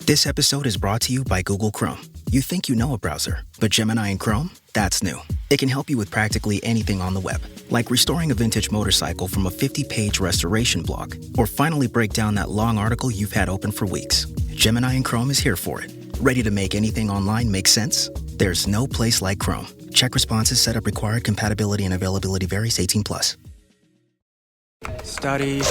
This episode is brought to you by Google Chrome. You think you know a browser, but Gemini and Chrome? That's new. It can help you with practically anything on the web, like restoring a vintage motorcycle from a 50-page restoration blog, or finally break down that long article you've had open for weeks. Gemini and Chrome is here for it. Ready to make anything online make sense? There's no place like Chrome. Check responses, setup required, compatibility and availability varies, 18+. Study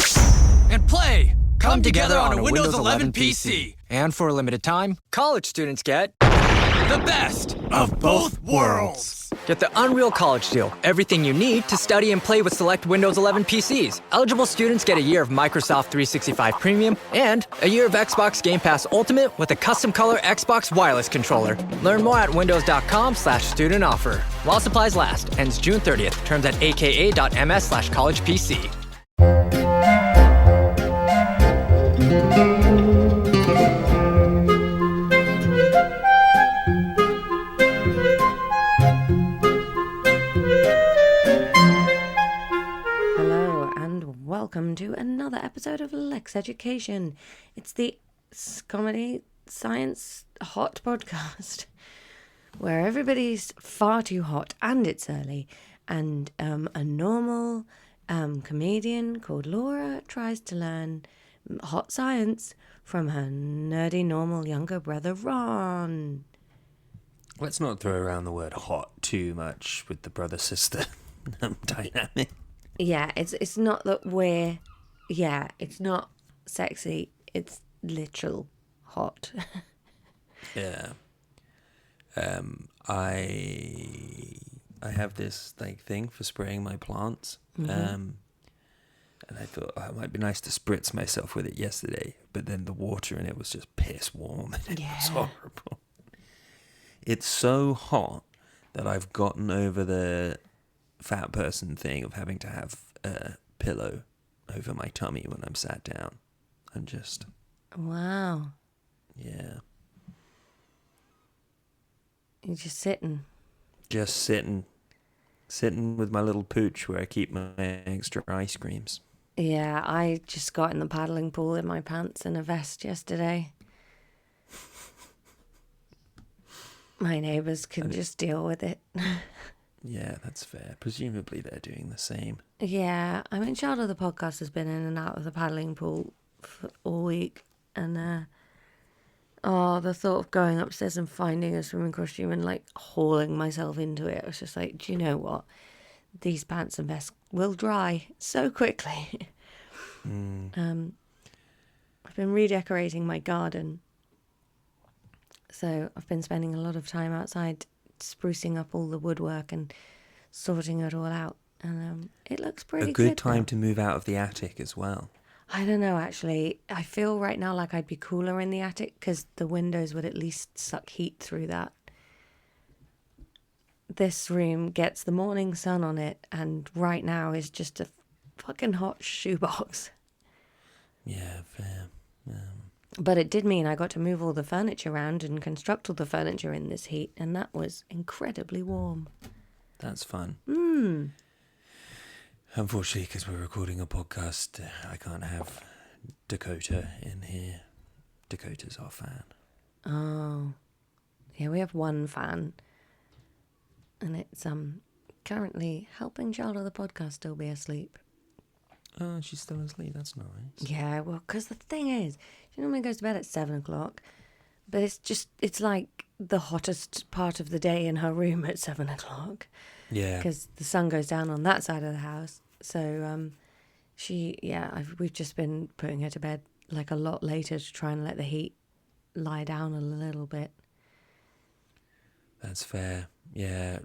and play come together on a Windows 11 PC. And for a limited time, college students get the best of both worlds. Get the Unreal College Deal. Everything you need to study and play with select Windows 11 PCs. Eligible students get a year of Microsoft 365 Premium and a year of Xbox Game Pass Ultimate with a custom color Xbox wireless controller. Learn more at windows.com/student offer. While supplies last. Ends June 30th. Terms at aka.ms/collegepc. Hello and welcome to another episode of LEXX Education. It's the comedy science hot podcast where everybody's far too hot and it's early, and a normal comedian called Laura tries to learn hot science from her nerdy normal younger brother Ron. Let's not throw around the word hot too much with the brother-sister dynamic. Yeah, it's not that we're... Yeah, it's not sexy. It's literal hot. Yeah. I have this thing for spraying my plants. And I thought it might be nice to spritz myself with it yesterday, but then the water in it was just piss warm and it was horrible. It's so hot that I've gotten over the fat person thing of having to have a pillow over my tummy when I'm sat down. And just... Wow. Yeah. You're just sitting. Just sitting with my little pooch where I keep my extra ice creams. Yeah, I just got in the paddling pool in my pants and a vest yesterday. My neighbours can just deal with it. Yeah, that's fair. Presumably they're doing the same. Yeah, I mean, Charlotte the podcast has been in and out of the paddling pool for all week, and the thought of going upstairs and finding a swimming costume and hauling myself into it, I was just like, do you know what? These pants and vests will dry so quickly. I've been redecorating my garden, so I've been spending a lot of time outside sprucing up all the woodwork and sorting it all out, and it looks pretty good. A good time to move out of the attic as well. I don't know, actually. I feel right now like I'd be cooler in the attic because the windows would at least suck heat through that. This room gets the morning sun on it, and right now is just a fucking hot shoebox. Yeah, fair. But it did mean I got to move all the furniture around and construct all the furniture in this heat, and that was incredibly warm. That's fun. Unfortunately, because we're recording a podcast, I can't have Dakota in here. Dakota's our fan. Oh. Yeah, we have one fan. And it's currently helping Charlotte the podcast still be asleep. Oh, she's still asleep. That's nice. Yeah, well, because the thing is, she normally goes to bed at 7 o'clock, but it's like the hottest part of the day in her room at 7 o'clock. Yeah. Because the sun goes down on that side of the house. So we've just been putting her to bed a lot later to try and let the heat lie down a little bit. That's fair. Yeah,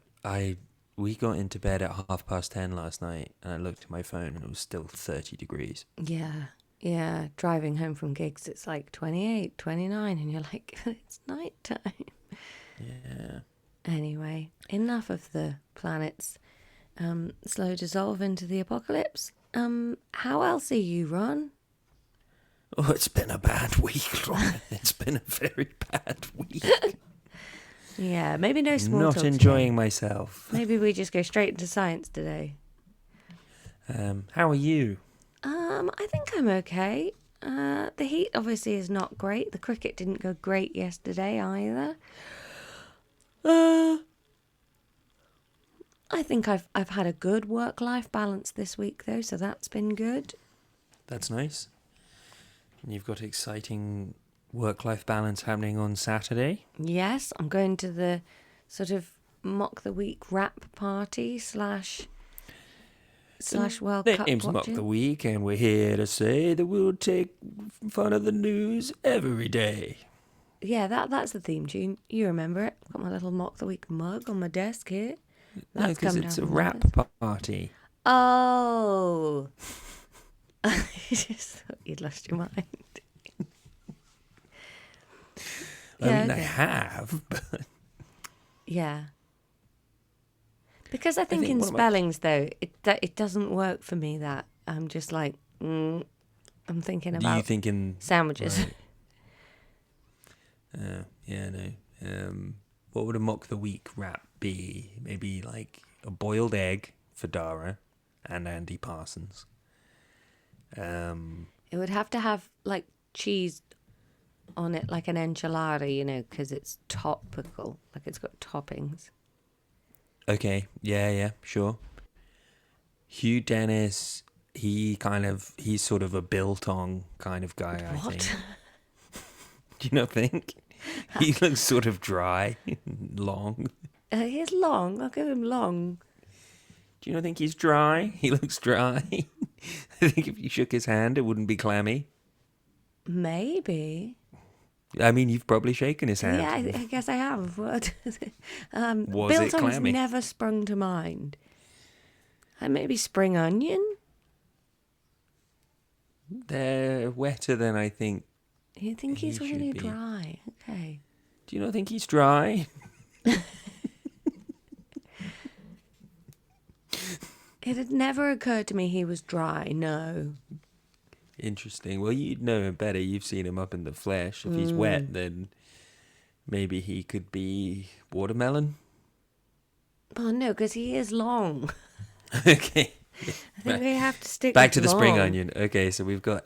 we got into bed at 10:30 last night, and I looked at my phone and it was still 30 degrees. Yeah. Driving home from gigs, it's 28, 29, and you're like, it's night time. Yeah. Anyway, enough of the planet's slow dissolve into the apocalypse. How else are you, Ron? Oh, it's been a bad week, Lauren. It's been a very bad week. Yeah, maybe no small talk. Not enjoying myself. Maybe we just go straight into science today. How are you? I think I'm okay. The heat obviously is not great. The cricket didn't go great yesterday either. I think I've had a good work-life balance this week though, so that's been good. That's nice. And you've got exciting work-life balance happening on Saturday. Yes, I'm going to the sort of mock the week rap party slash World Cup Name's Mock watching. the Week, and we're here to say that we'll take fun of the news every day. Yeah, that's the theme tune. You remember it. I've got my little mock the week mug on my desk here. No, That's because come it's down a from rap Memphis. party. Oh. I just thought you'd lost your mind. I Okay. have, but... Yeah. Because I think in one of my- spellings, though, it doesn't work for me that I'm just like, I'm thinking Do about you think in... sandwiches. Right. Yeah, no. What would a Mock the Week rap be? Maybe like a boiled egg for Dara and Andy Parsons. It would have to have, like, cheese on it, like an enchilada, you know, because it's topical. Like, it's got toppings. Okay, yeah, sure. Hugh Dennis, he's sort of a biltong kind of guy, I What? think. Do you not think? He looks sort of dry, long. He's long. I'll give him long. Do you not think he's dry? He looks dry. I think if you shook his hand, it wouldn't be clammy. Maybe. I mean, you've probably shaken his hand. Yeah, I guess I have. What? Was it Biltong's clammy? never sprung to mind. Maybe spring onion? They're wetter than I think. You think he's He should really be. dry? Okay. Do you not think he's dry? It had never occurred to me he was dry, no. Interesting. Well, you'd know him better. You've seen him up in the flesh. If he's wet, then maybe he could be watermelon. Oh, no, because he is long. Okay. I think we have to stick Back with to the spring long. onion. Okay, so we've got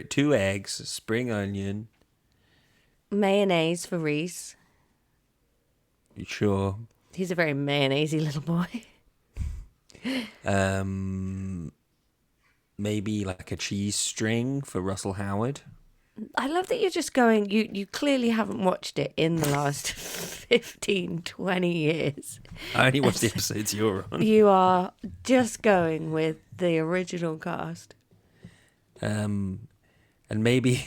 two eggs, spring onion. Mayonnaise for Reese. Sure. He's a very mayonnaisey little boy. Maybe like a cheese string for Russell Howard. I love that you're just going, you clearly haven't watched it in the last 15, 20 years. I only watched the episodes you're on. You are just going with the original cast. And maybe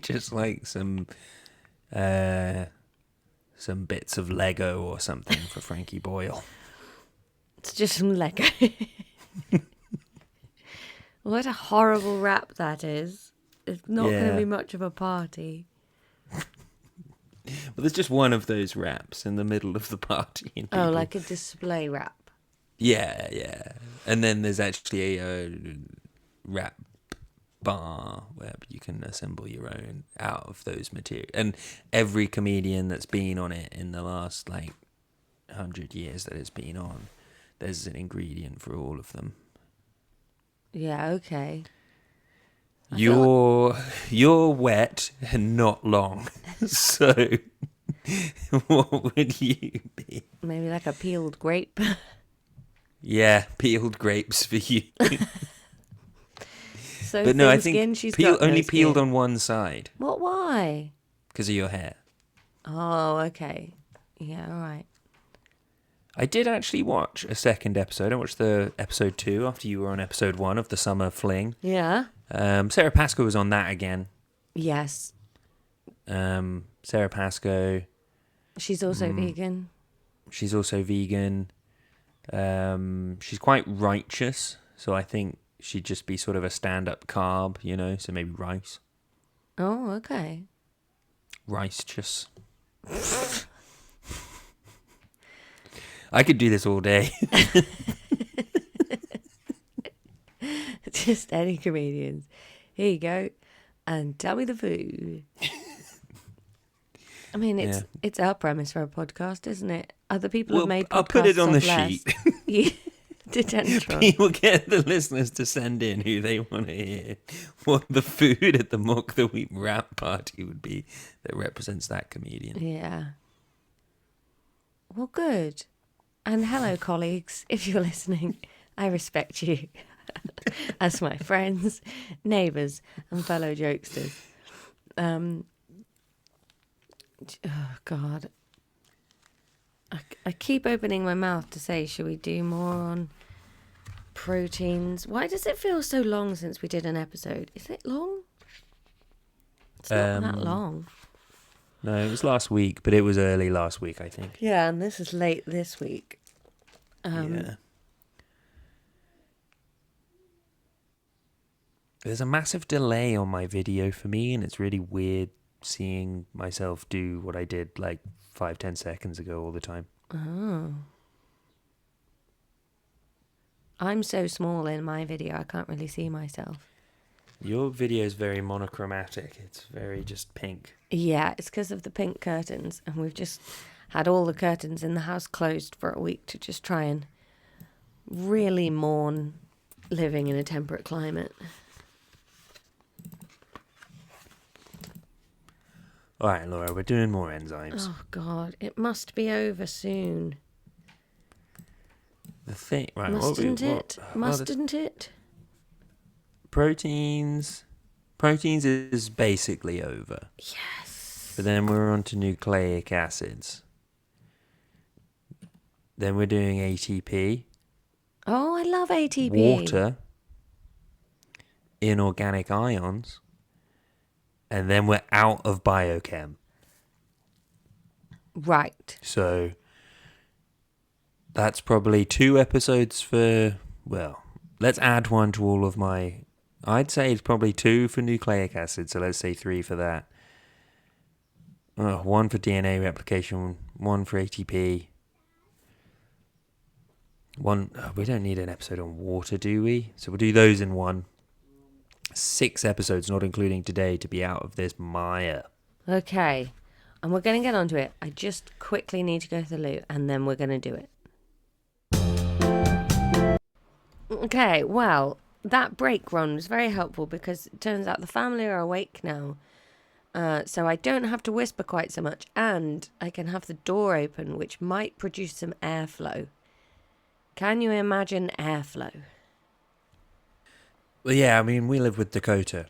just like some bits of Lego or something for Frankie Boyle. It's just some Lego. What a horrible rap that is. It's not going to Yeah. be much of a party. Well, there's just one of those wraps in the middle of the party. And Oh, people- like a display rap. Yeah. And then there's actually a rap bar where you can assemble your own out of those materials. And every comedian that's been on it in the last, 100 years that it's been on, there's an ingredient for all of them. Yeah, okay. You're wet and not long. So what would you be? Maybe like a peeled grape. Yeah, peeled grapes for you. So But no, I thin skin, think she's got no only peeled skin. on one side What, why? because of your hair. Oh, okay. Yeah, all right. I did actually watch a second episode. I watched the episode 2 after you were on episode 1 of the Summer Fling. Yeah? Sarah Pascoe was on that again. Yes. Sarah Pascoe, She's also vegan. she's also vegan. She's quite righteous, so I think she'd just be sort of a stand-up carb, so maybe rice. Oh, okay. Ricetious. I could do this all day. Just any comedians. Here you go. And tell me the food. I mean, it's our premise for a podcast, isn't it? Other people have made podcasts I'll put it on the of less. sheet. Yeah. Dendron. People get the listeners to send in who they want to hear, what the food at the Mock the Week rap party would be that represents that comedian. Yeah. Well, good. And hello, colleagues, if you're listening. I respect you as my friends, neighbours, and fellow jokesters. Oh, God. I keep opening my mouth to say, should we do more on proteins? Why does it feel so long since we did an episode? Is it long? It's not that long. No, it was last week, but it was early last week, I think. Yeah, and this is late this week. Yeah. There's a massive delay on my video for me, and it's really weird seeing myself do what I did like 5-10 seconds ago all the time. Oh. I'm so small in my video, I can't really see myself. Your video is very monochromatic. It's very just pink. Yeah, it's because of the pink curtains, and we've just had all the curtains in the house closed for a week to just try and really mourn living in a temperate climate. All right, Laura, we're doing more enzymes. Oh, God, it must be over soon. The thing, right? Mustn't it? Proteins is basically over. Yes. But then we're on to nucleic acids. Then we're doing ATP. Oh, I love ATP. Water. Inorganic ions. And then we're out of biochem. Right. So that's probably 2 episodes for, well, let's add one to all of my, I'd say it's probably 2 for nucleic acid, so let's say 3 for that. 1 for DNA replication, 1 for ATP. We don't need an episode on water, do we? So we'll do those in one. 6 episodes, not including today, to be out of this mire. Okay. And we're going to get onto it. I just quickly need to go to the loo, and then we're going to do it. Okay, well, that break run was very helpful because it turns out the family are awake now. So I don't have to whisper quite so much, and I can have the door open, which might produce some airflow. Can you imagine airflow? Well, yeah, I mean, we live with Dakota,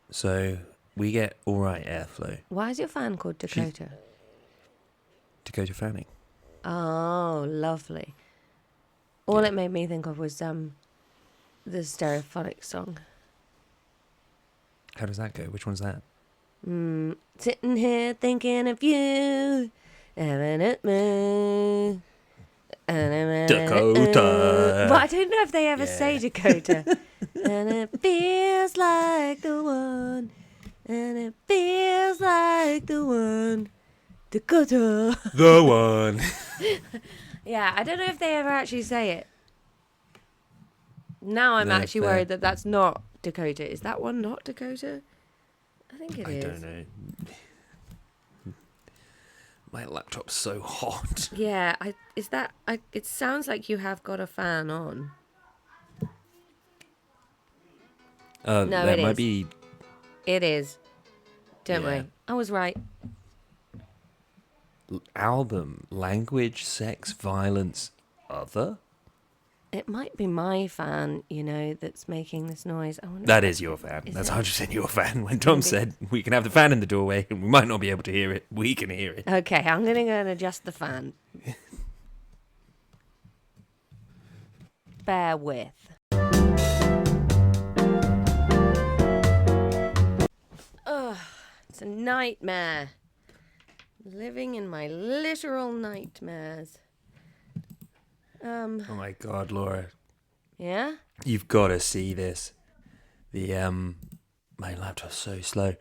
so we get all right airflow. Why is your fan called Dakota? Dakota Fanning. Oh, lovely. All it made me think of was the Stereophonic song. How does that go? Which one's that? Sitting here thinking of you. Dakota. But I don't know if they ever say Dakota. And it feels like the one. And it feels like the one. Dakota. The one. Yeah, I don't know if they ever actually say it. Now I'm actually worried that that's not Dakota. Is that one not Dakota? I think it is. I don't know. My laptop's so hot. Yeah, it sounds like you have got a fan on. No, it might is. be. It is. Don't worry. I was right. Album, language, sex, violence, other? It might be my fan, that's making this noise. I wonder That is your fan. That's 100% your fan. When Tom said we can have the fan in the doorway and we might not be able to hear it, we can hear it. Okay, I'm going to go and adjust the fan. Bear with. Ugh, it's a nightmare. Living in my literal nightmares. Oh my God, Laura. Yeah? You've got to see this. My laptop's so slow.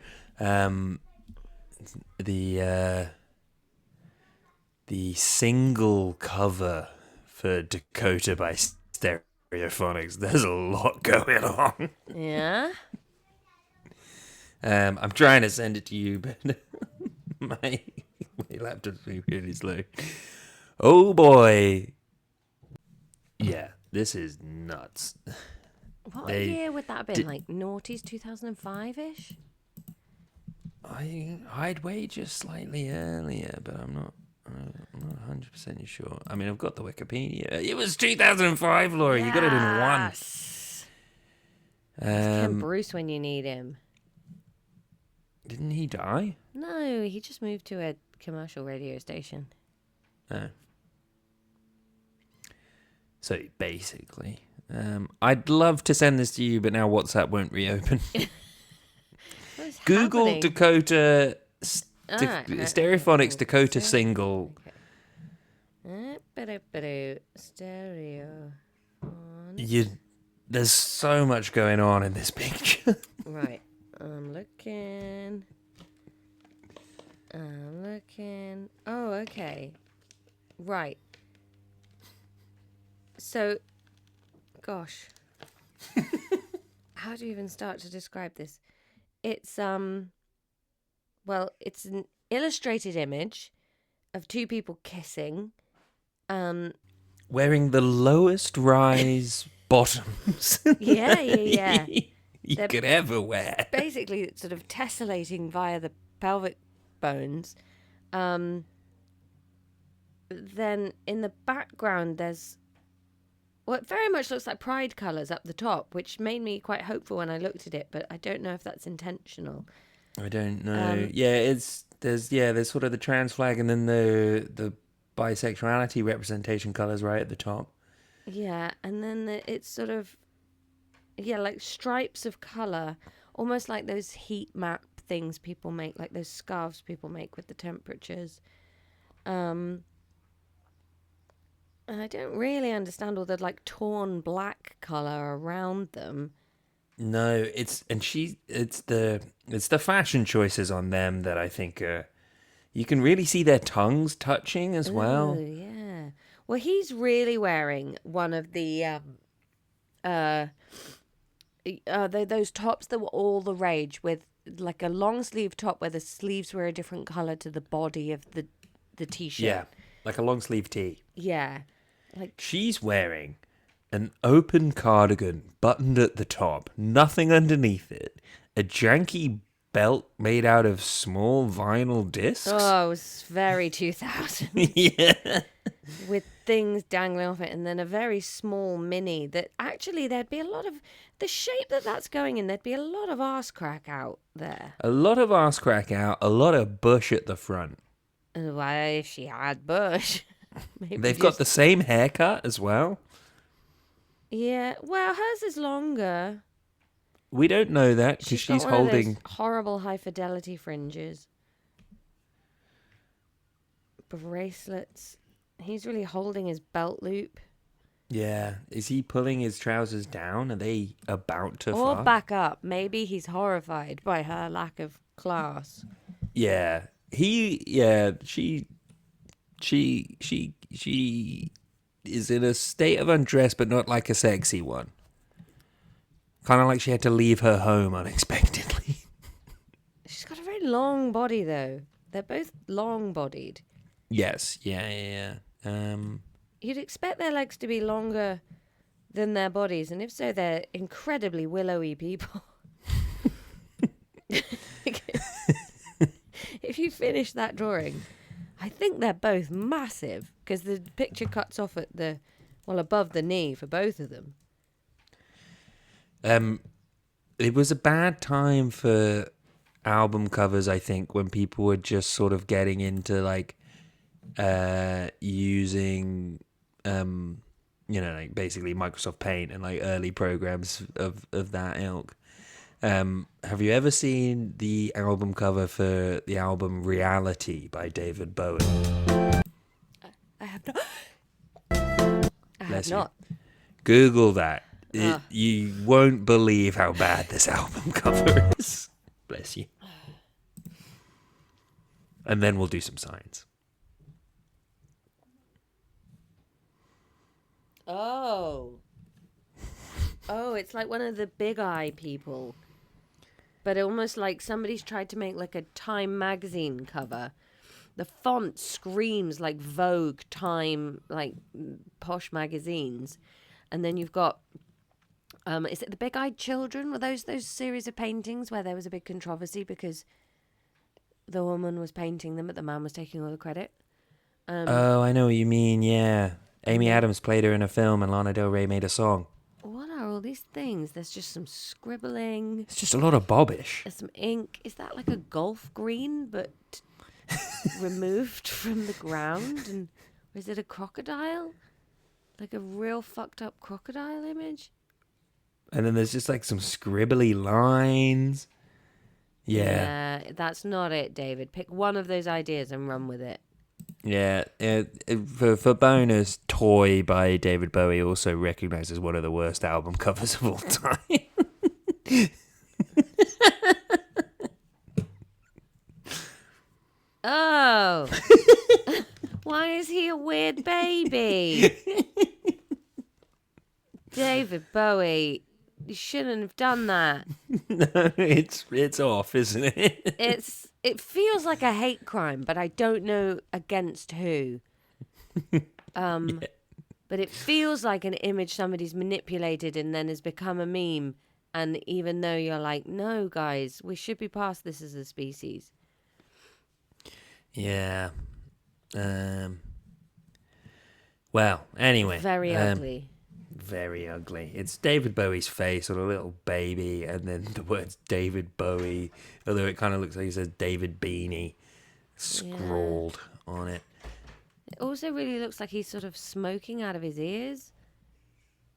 The single cover for Dakota by Stereophonics. There's a lot going on. Yeah? I'm trying to send it to you, but my laptop's really slow. Oh boy. Yeah. This is nuts. What year would that have been? Like noughties, 2005-ish? I'd wager slightly earlier, but I'm not 100% sure. I mean, I've got the Wikipedia. It was 2005, Laura. You got it in one. It's Ken Bruce when you need him. Didn't he die? No, he just moved to a commercial radio station. Oh. So basically, I'd love to send this to you, but now WhatsApp won't reopen. Google happening? Dakota Stereophonics Dakota single. Stereo. There's so much going on in this picture. Right. I'm looking. Oh, okay. Right. So, gosh. How do you even start to describe this? It's, well, it's an illustrated image of two people kissing. Wearing the lowest rise bottoms. Yeah. you could ever wear. Basically, sort of tessellating via the pelvic bones. Then in the background, there's what very much looks like pride colours up the top, which made me quite hopeful when I looked at it, but I don't know if that's intentional. I don't know. There's sort of the trans flag and then the bisexuality representation colours right at the top. Yeah, and then it's sort of like stripes of colour, almost like those heat map things people make, like those scarves people make with the temperatures. And I don't really understand all the like torn black colour around them. No, it's the fashion choices on them that I think you can really see their tongues touching as well. Yeah. Well, he's really wearing one of the those tops that were all the rage, with like a long sleeve top where the sleeves were a different colour to the body of the t-shirt. Yeah, like a long sleeve tee. Yeah. Like she's wearing an open cardigan buttoned at the top, nothing underneath it, a janky belt made out of small vinyl discs. Oh, it was very 2000. Yeah. With things dangling off it, and then a very small mini that actually there'd be a lot of the shape that's going in. There'd be a lot of arse crack out there. A lot of arse crack out, a lot of bush at the front. Why, if she had bush. Maybe they've got the same haircut as well. Yeah, well, hers is longer. We don't know that because she's holding horrible high fidelity fringes, bracelets. He's really holding his belt loop. Yeah, is he pulling his trousers down? Are they about to or fuck? Back up? Maybe he's horrified by her lack of class. Yeah, she is in a state of undress, but not like a sexy one. Kind of like she had to leave her home unexpectedly. She's got a very long body, though. They're both long-bodied. Yes, yeah. You'd expect their legs to be longer than their bodies, and if so, they're incredibly willowy people. If you finish that drawing, I think they're both massive, because the picture cuts off at above the knee for both of them. It was a bad time for album covers, I think, when people were just sort of getting into like using like basically Microsoft Paint and like early programs of that ilk. Have you ever seen the album cover for the album Reality by David Bowie? I have not. I have not. Google that. You won't believe how bad this album cover is. Bless you. And then we'll do some science. Oh, it's like one of the Big Eye people. But almost like somebody's tried to make like a Time magazine cover. The font screams like Vogue, Time, like posh magazines. And then you've got, is it the Big-Eyed Children? Were those series of paintings where there was a big controversy because the woman was painting them, but the man was taking all the credit? Oh, I know what you mean, yeah. Amy Adams played her in a film and Lana Del Rey made a song. What are all these things? There's just some scribbling. It's just a lot of bobbish. There's some ink. Is that like a golf green, but removed from the ground? And or is it a crocodile? Like a real fucked up crocodile image? And then there's just like some scribbly lines. Yeah. That's not it, David. Pick one of those ideas and run with it. Yeah. For bonus, Toy by David Bowie also recognized as one of the worst album covers of all time. Oh. Why is he a weird baby? David Bowie, you shouldn't have done that. No, it's off, isn't it? It feels like a hate crime, but I don't know against who. But it feels like an image somebody's manipulated and then has become a meme. And even though you're like, no, guys, we should be past this as a species. Yeah. Well, anyway. Very ugly. Very ugly. It's David Bowie's face on a little baby, and then the words David Bowie, although it kind of looks like it says David Beanie scrawled on it. It also really looks like he's sort of smoking out of his ears.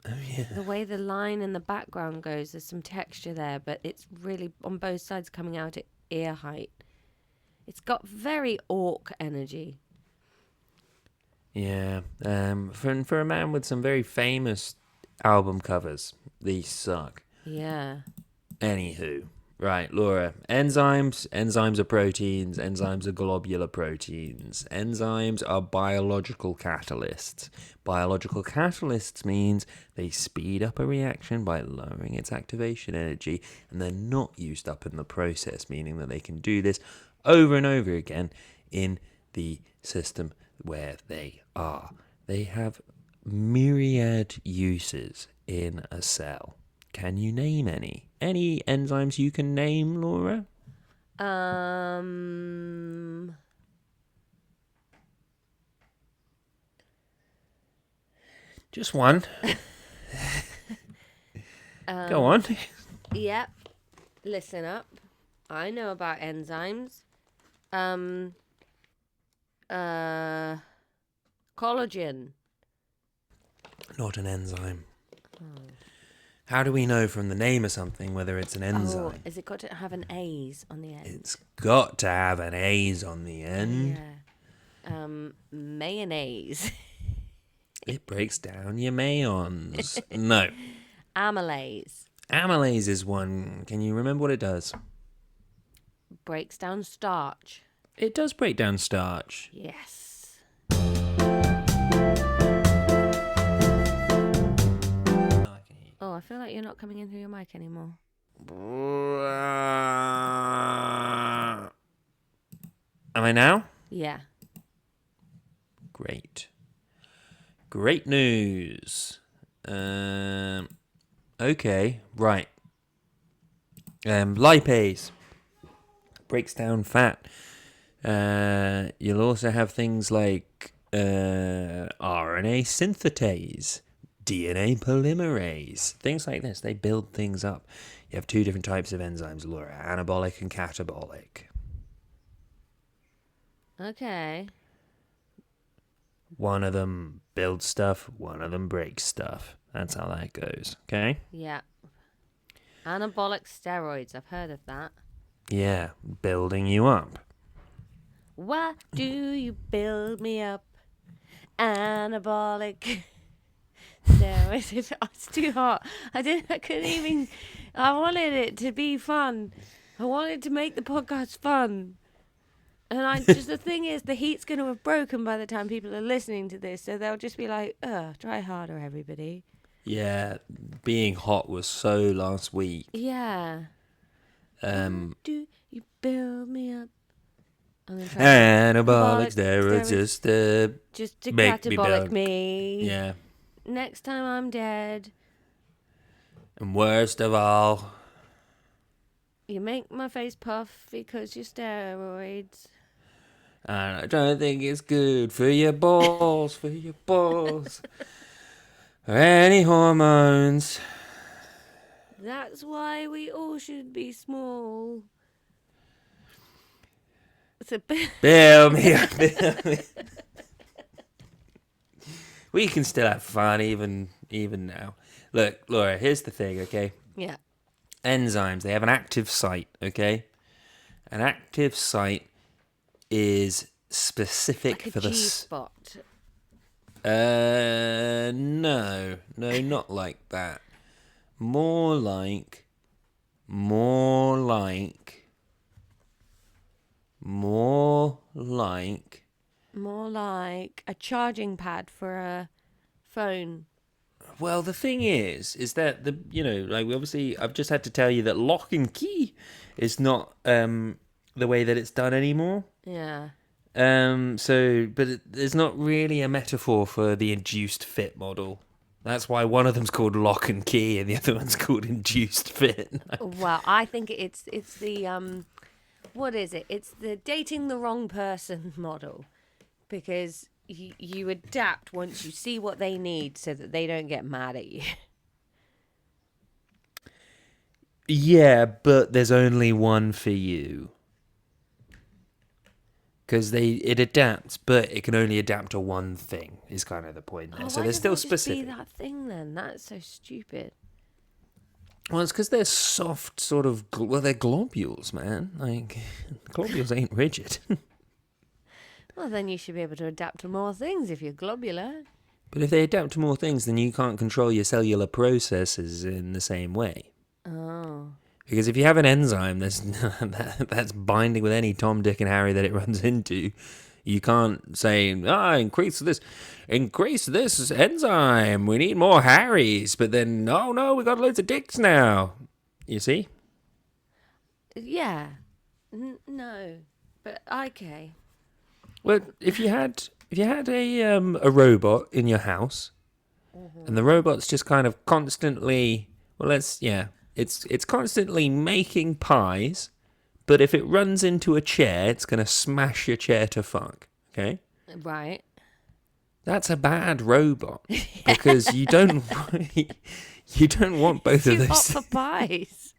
Oh, yeah. The way the line in the background goes, there's some texture there, but it's really on both sides coming out at ear height. It's got very orc energy. Yeah. For a man with some very famous album covers, these suck. Yeah. Anywho. Right, Laura. Enzymes are proteins. Enzymes are globular proteins. Enzymes are biological catalysts. Biological catalysts means they speed up a reaction by lowering its activation energy, and they're not used up in the process, meaning that they can do this over and over again in the system where they are. They have myriad uses in a cell. Can you name any? Any enzymes you can name, Laura? Just one. Go on. Yep. Listen up. I know about enzymes. Collagen. Not an enzyme. How do we know from the name of something whether it's an enzyme? Oh, has it got to have an A's on the end? It's got to have an A's on the end. Yeah. Mayonnaise. It breaks down your mayons. No. Amylase. Amylase is one. Can you remember what it does? Breaks down starch. It does break down starch. Yes. Oh, I feel like you're not coming in through your mic anymore. Am I now? Yeah. Great. Great news. Okay, right. Lipase breaks down fat. You'll also have things like RNA synthetase, DNA polymerase, things like this. They build things up. You have two different types of enzymes, Laura, anabolic and catabolic. Okay. One of them builds stuff, one of them breaks stuff. That's how that goes, okay? Yeah. Anabolic steroids. I've heard of that. Yeah, building you up. Why do you build me up? Anabolic steroids. It's too hot. I couldn't even. I wanted it to be fun. I wanted to make the podcast fun. And the thing is, the heat's going to have broken by the time people are listening to this, so they'll just be like, try harder, everybody. Yeah, being hot was so last week. Yeah. Do you build me up? I'm gonna try Anabolic steroids just to just to make me catabolic build. me. Yeah. next time I'm dead, And worst of all, you make my face puff because you're steroids. and I don't think it's good for your balls, or any hormones. That's why we all should be small. It's a bit... Bill me up, Bill me. We can still have fun even now. Look, Laura, here's the thing, okay? Yeah. Enzymes, they have an active site, okay? An active site is specific Like a for the... G-spot. No, not like that. More like More like a charging pad for a phone. Well, the thing is that I've just had to tell you that lock and key is not the way that it's done anymore. Yeah. There's not really a metaphor for the induced fit model. That's why one of them's called lock and key and the other one's called induced fit. Well, I think it's the what is it? It's the dating the wrong person model, because you adapt once you see what they need so that they don't get mad at you. Yeah, but there's only one for you. Because it adapts, but it can only adapt to one thing, is kind of the point there. So they're still specific. Be that thing then? That's so stupid. Well, it's because they're soft, sort of... they're globules, man. Like, globules ain't rigid. Well, then you should be able to adapt to more things if you're globular. But if they adapt to more things, then you can't control your cellular processes in the same way. Oh. Because if you have an enzyme that's binding with any Tom, Dick, and Harry that it runs into, you can't say, increase this enzyme. We need more Harrys. But then, no, we got loads of Dicks now. You see? Yeah. No. But okay. Well, if you had a robot in your house, and the robot's just kind of constantly, it's constantly making pies, but if it runs into a chair, it's going to smash your chair to fuck, okay? Right. That's a bad robot, because you don't want both of those. Opt for pies.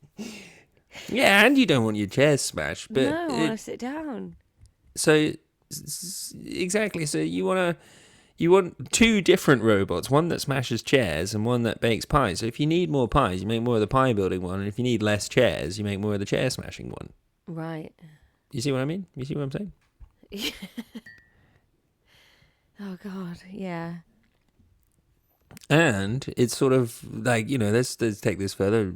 Yeah, and you don't want your chair smashed. But no, I want to sit down. So, exactly, so you want two different robots, one that smashes chairs and one that bakes pies. So if you need more pies, you make more of the pie building one, and if you need less chairs, you make more of the chair smashing one. Right. You see what I mean? You see what I'm saying? Oh, God, yeah. And it's sort of like, let's take this further.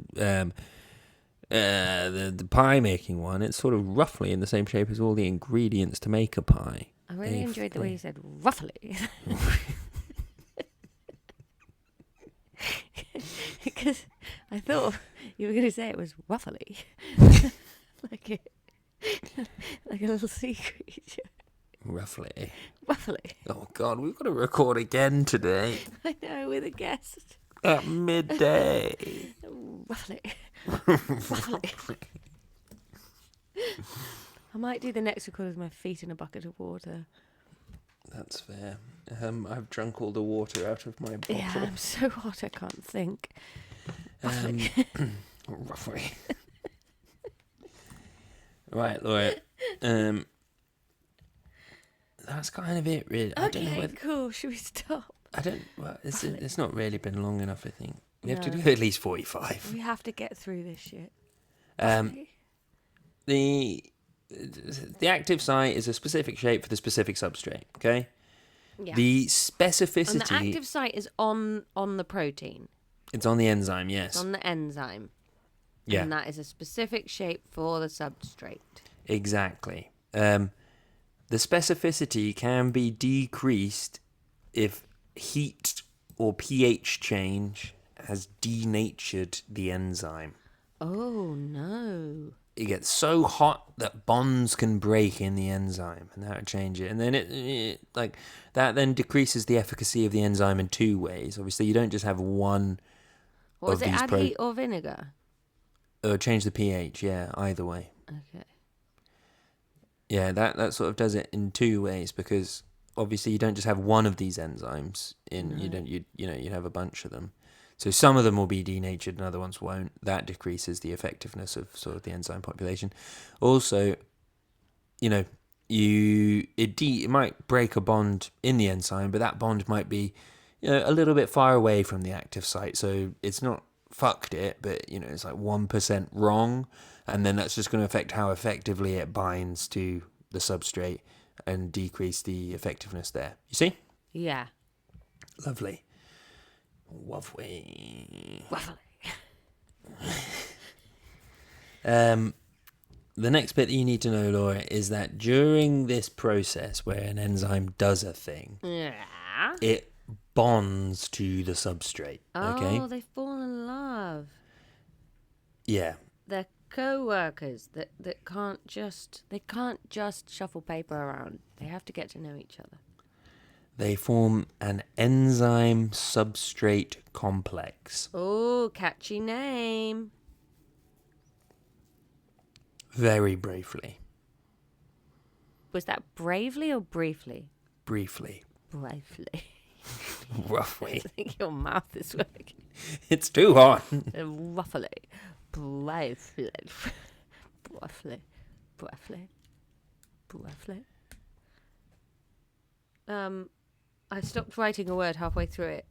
The pie making one, it's sort of roughly in the same shape as all the ingredients to make a pie. I really enjoyed the way you said roughly. Because I thought you were going to say it was ruffly. like a little sea creature. Roughly. Oh, God, we've got to record again today. I know, with a guest. At midday. Roughly. I might do the next record with my feet in a bucket of water. That's fair. I've drunk all the water out of my bottle. Yeah, I'm so hot I can't think. Roughly. Right, Laura. That's kind of it, really. Okay, cool. Should we stop? It's not really been long enough, I think. We have to do at least 45. We have to get through this shit. The active site is a specific shape for the specific substrate, okay? Yeah. The specificity... And the active site is on the protein. It's on the enzyme, yes. It's on the enzyme. Yeah. And that is a specific shape for the substrate. Exactly. The specificity can be decreased if heat or pH change has denatured the enzyme. Oh, no. it gets so hot that bonds can break in the enzyme, and that would change it. And then it like that then decreases the efficacy of the enzyme in two ways. Obviously, you don't just have one. What was it? Add heat or vinegar? Or change the pH. Yeah, either way. Okay. Yeah, that sort of does it in two ways, because obviously you don't just have one of these enzymes in. No. You have a bunch of them. So some of them will be denatured and other ones won't. That decreases the effectiveness of sort of the enzyme population. Also, it might break a bond in the enzyme, but that bond might be a little bit far away from the active site. So it's not fucked it, but it's like 1% wrong, and then that's just going to affect how effectively it binds to the substrate and decrease the effectiveness there. You see? Yeah. Lovely. Waffly. The next bit that you need to know, Laura, is that during this process where an enzyme does a thing, it bonds to the substrate. Okay? Oh, they fall in love. Yeah. They're co-workers that can't just shuffle paper around. They have to get to know each other. They form an enzyme substrate complex. Oh, catchy name. Very briefly. Was that bravely or briefly? Briefly. Bravely. Roughly. I think your mouth is working. It's too hot. Roughly. Bravely. Bravely. Bravely. Bravely. I stopped writing a word halfway through it.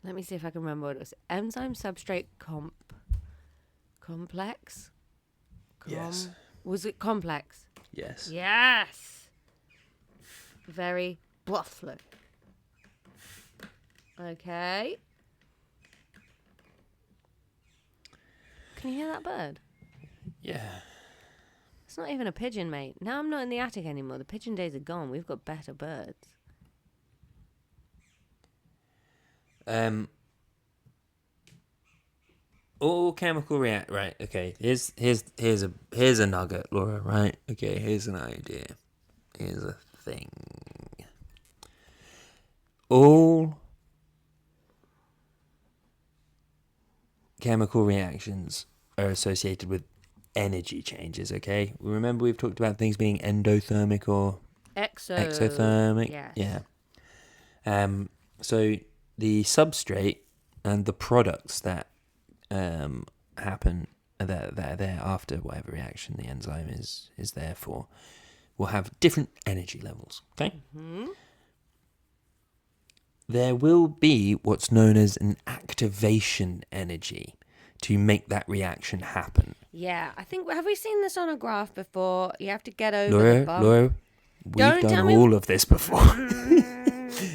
Let me see if I can remember what it was. Enzyme substrate complex? Yes. Was it complex? Yes. Yes. Very bluffly. Okay. Can you hear that bird? Yeah. It's not even a pigeon, mate. Now I'm not in the attic anymore. The pigeon days are gone. We've got better birds. All chemical react. Right. Okay. Here's a nugget, Laura. Right. Okay. Here's an idea. Here's a thing. All chemical reactions are associated with energy changes. Okay. Remember we've talked about things being endothermic or exothermic. Yes. Yeah. So the substrate and the products that happen that are there after whatever reaction the enzyme is there for will have different energy levels. Okay. Mm-hmm. There will be what's known as an activation energy to make that reaction happen. Yeah, I think, have we seen this on a graph before? You have to get over the bump. Laura, we've done all of this before.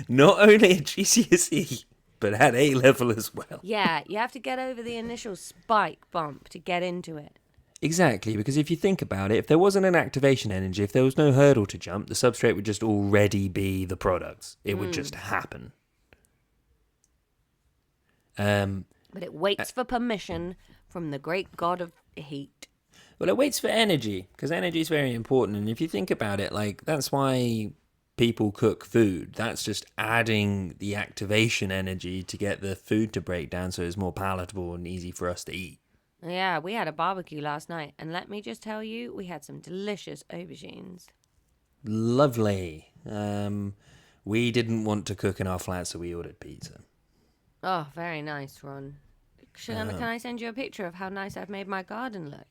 Not only at GCSE, but at A-level as well. Yeah, you have to get over the initial spike bump to get into it. Exactly, because if you think about it, if there wasn't an activation energy, if there was no hurdle to jump, the substrate would just already be the product. It would just happen. But it waits for permission from the great god of heat. Well, it waits for energy, because energy is very important. And if you think about it, like, that's why people cook food. That's just adding the activation energy to get the food to break down so it's more palatable and easy for us to eat. Yeah, we had a barbecue last night, and let me just tell you, we had some delicious aubergines. Lovely. We didn't want to cook in our flat, so we ordered pizza. Oh, very nice, Ron. Can I send you a picture of how nice I've made my garden look?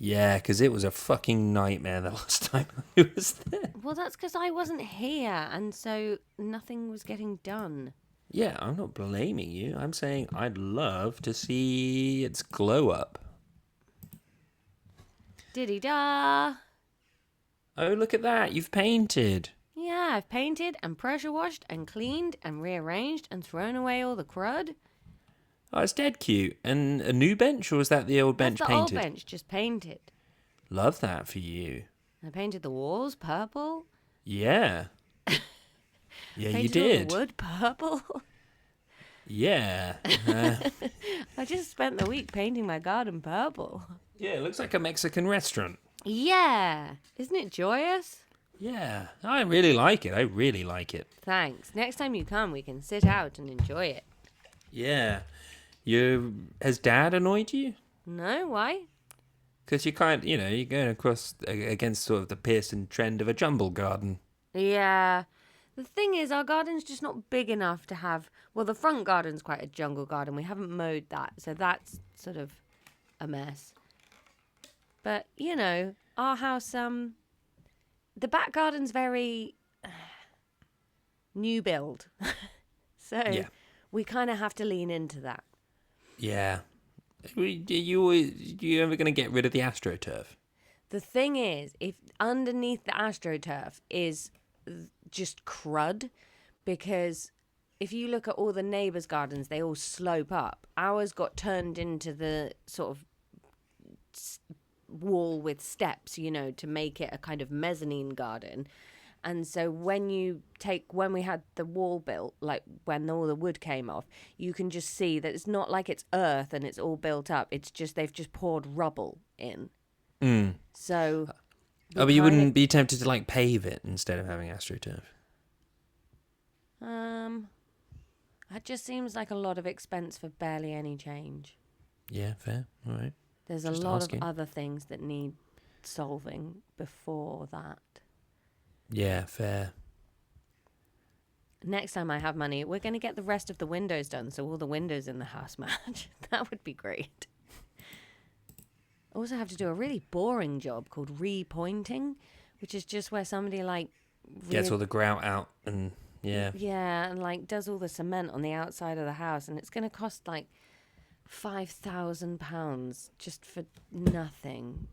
Yeah, because it was a fucking nightmare the last time I was there. Well, that's because I wasn't here, and so nothing was getting done. Yeah, I'm not blaming you. I'm saying I'd love to see its glow up. Diddy-da! Oh, look at that. You've painted. Yeah, I've painted and pressure washed and cleaned and rearranged and thrown away all the crud. Oh, it's dead cute. And a new bench, or was that the old bench That's the painted? old bench, just painted. Love that for you. I painted the walls purple. Yeah. Yeah, Painted you did. all the wood purple. Yeah. I just spent the week painting my garden purple. Yeah, it looks like a Mexican restaurant. Yeah. Isn't it joyous? Yeah, I really like it. I really like it. Thanks. Next time you come, we can sit out and enjoy it. Yeah. Has Dad annoyed you? No, why? Because you're going across against sort of the Pearson trend of a jumble garden. Yeah. The thing is, our garden's just not big enough to have... Well, the front garden's quite a jungle garden. We haven't mowed that, so that's sort of a mess. But, our house, the back garden's very new build. So we kind of have to lean into that. Yeah. Are you ever going to get rid of the AstroTurf? The thing is, if underneath the AstroTurf is just crud, because if you look at all the neighbours' gardens, they all slope up. Ours got turned into the sort of wall with steps, to make it a kind of mezzanine garden. And so when we had the wall built, like when all the wood came off, you can just see that it's not like it's earth and it's all built up. It's just they've just poured rubble in. So but you wouldn't be tempted to pave it instead of having AstroTurf? That just seems like a lot of expense for barely any change. Yeah, fair. All right. There's a lot of other things that need solving before that. Yeah, fair. Next time I have money, we're going to get the rest of the windows done, so all the windows in the house match. That would be great. Also have to do a really boring job called repointing, which is just where somebody gets all the grout out and and does all the cement on the outside of the house, and it's going to cost £5,000 just for nothing,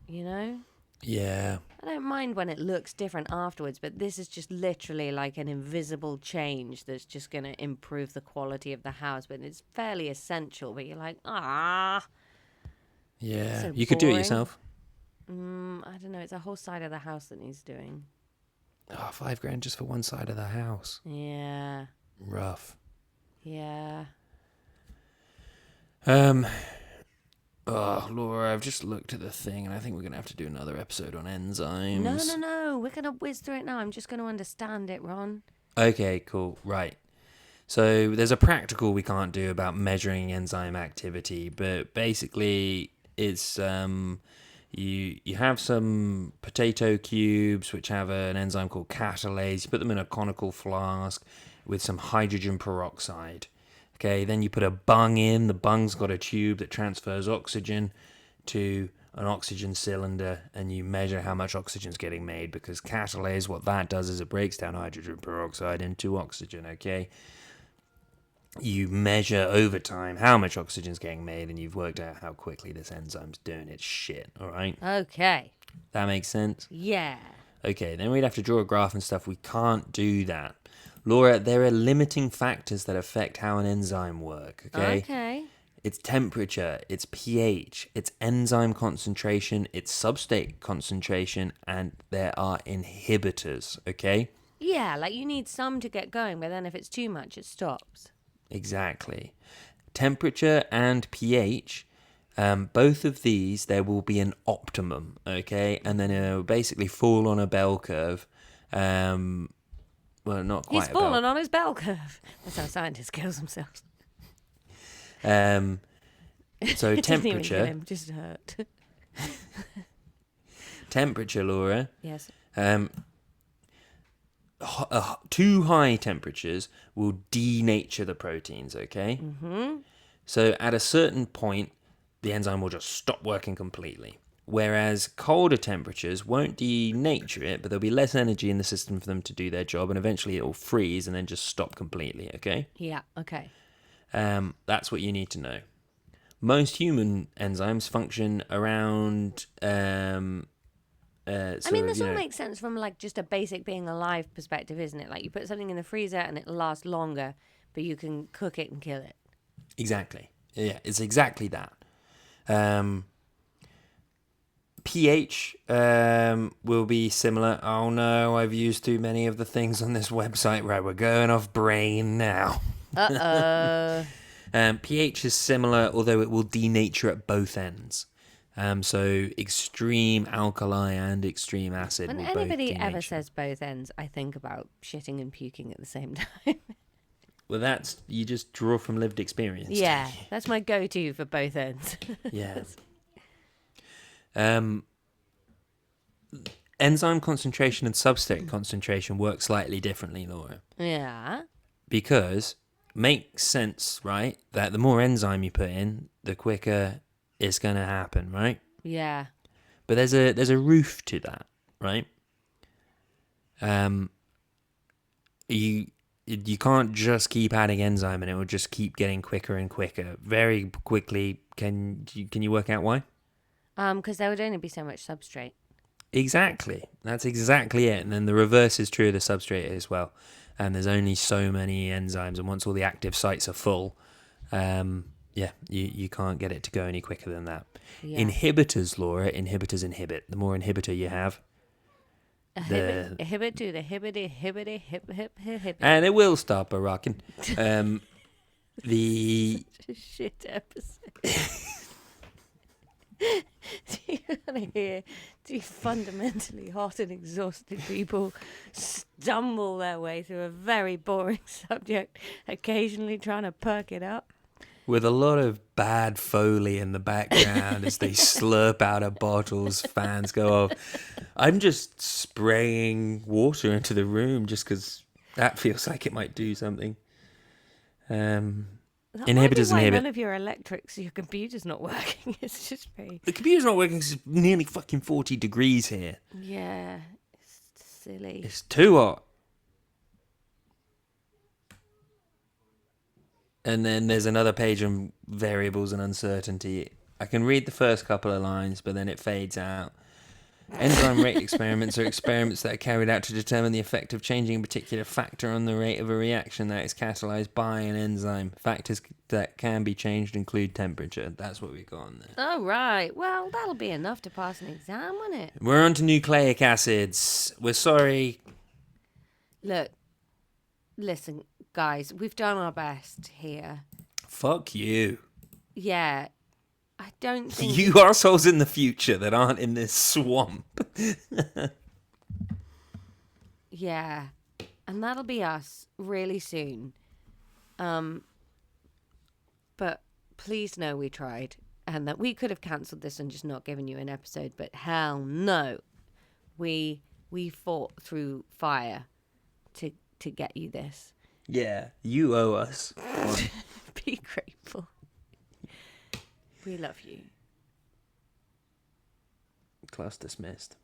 Yeah. I don't mind when it looks different afterwards, but this is just literally like an invisible change that's just going to improve the quality of the house, but it's fairly essential, but you're like, Yeah. so You could do it boring. yourself. I don't know, it's a whole side of the house that needs doing. Oh, $5,000 just for one side of the house. Yeah. Rough. Yeah. Oh, Laura, I've just looked at the thing, and I think we're going to have to do another episode on enzymes. No. We're going to whiz through it now. I'm just going to understand it, Ron. Okay, cool. Right. So there's a practical we can't do about measuring enzyme activity, but basically it's you have some potato cubes which have an enzyme called catalase. You put them in a conical flask with some hydrogen peroxide. Okay, then you put a bung in. The bung's got a tube that transfers oxygen to an oxygen cylinder, and you measure how much oxygen's getting made, because catalase, what that does is it breaks down hydrogen peroxide into oxygen, okay? You measure over time how much oxygen's getting made, and you've worked out how quickly this enzyme's doing its shit, all right? Okay. That makes sense? Yeah. Okay, then we'd have to draw a graph and stuff. We can't do that. Laura, there are limiting factors that affect how an enzyme works, okay? Okay. It's temperature, it's pH, it's enzyme concentration, it's substrate concentration, and there are inhibitors, okay? Yeah, you need some to get going, but then if it's too much, it stops. Exactly. Temperature and pH, both of these, there will be an optimum, okay? And then it'll basically fall on a bell curve. Well, not quite. He's fallen on his bell curve. That's how scientists kill themselves. So It didn't even temperature. kill him, just hurt. Temperature, Laura. Yes. Too high temperatures will denature the proteins, okay? Mm-hmm. So at a certain point, the enzyme will just stop working completely. Whereas colder temperatures won't denature it, but there'll be less energy in the system for them to do their job, and eventually it will freeze and then just stop completely, okay? Yeah, okay. That's what you need to know. Most human enzymes function around... this all makes sense from just a basic being alive perspective, isn't it? You put something in the freezer and it'll last longer, but you can cook it and kill it. Exactly. Yeah, it's exactly that. pH will be similar. Oh no, I've used too many of the things on this website. Right, we're going off brain now. Uh-oh. pH is similar, although it will denature at both ends. So extreme alkali and extreme acid. When will both anybody be ever mentioned. says both ends, I think about shitting and puking at the same time. Well, that's, you just draw from lived experience. Yeah, that's my go-to for both ends. Yeah. Enzyme concentration and substrate concentration work slightly differently, Laura. Yeah. Because makes sense, right? That the more enzyme you put in, the quicker it's going to happen, right? Yeah. But there's a roof to that, right? You can't just keep adding enzyme and it will just keep getting quicker and quicker very quickly. Can you work out why? Because there would only be so much substrate. Exactly. That's exactly it. And then the reverse is true of the substrate as well. And there's only so many enzymes, and once all the active sites are full, you can't get it to go any quicker than that. Yeah. Inhibitors, Laura, inhibitors inhibit. The more inhibitor you have, A hibbit to the hibbity hibbity hip hip hip hip. and it will stop a rocking. The Shit episode. Do you want to hear two fundamentally hot and exhausted people stumble their way through a very boring subject, occasionally trying to perk it up? with a lot of bad Foley in the background as they slurp out of bottles, fans go off. I'm just spraying water into the room just because that feels like it might do something. That Inhibitors might be why inhibit. none of your electrics, your computer's not working. It's just very... The computer's not working 'cause it's nearly fucking 40 degrees here. Yeah, it's silly. It's too hot. And then there's another page on variables and uncertainty. I can read the first couple of lines, but then it fades out. Enzyme rate experiments are experiments that are carried out to determine the effect of changing a particular factor on the rate of a reaction that is catalyzed by an enzyme. Factors that can be changed include temperature. That's what we got on there. Oh, right. Well, that'll be enough to pass an exam, won't it? We're on to nucleic acids. We're sorry. Look, listen, guys, we've done our best here. Fuck you. Yeah, I don't think... You assholes in the future that aren't in this swamp. Yeah, and that'll be us really soon. But please know we tried, and that we could have cancelled this and just not given you an episode, but hell no. We fought through fire to get you this. Yeah, you owe us. Be grateful. We love you. Class dismissed.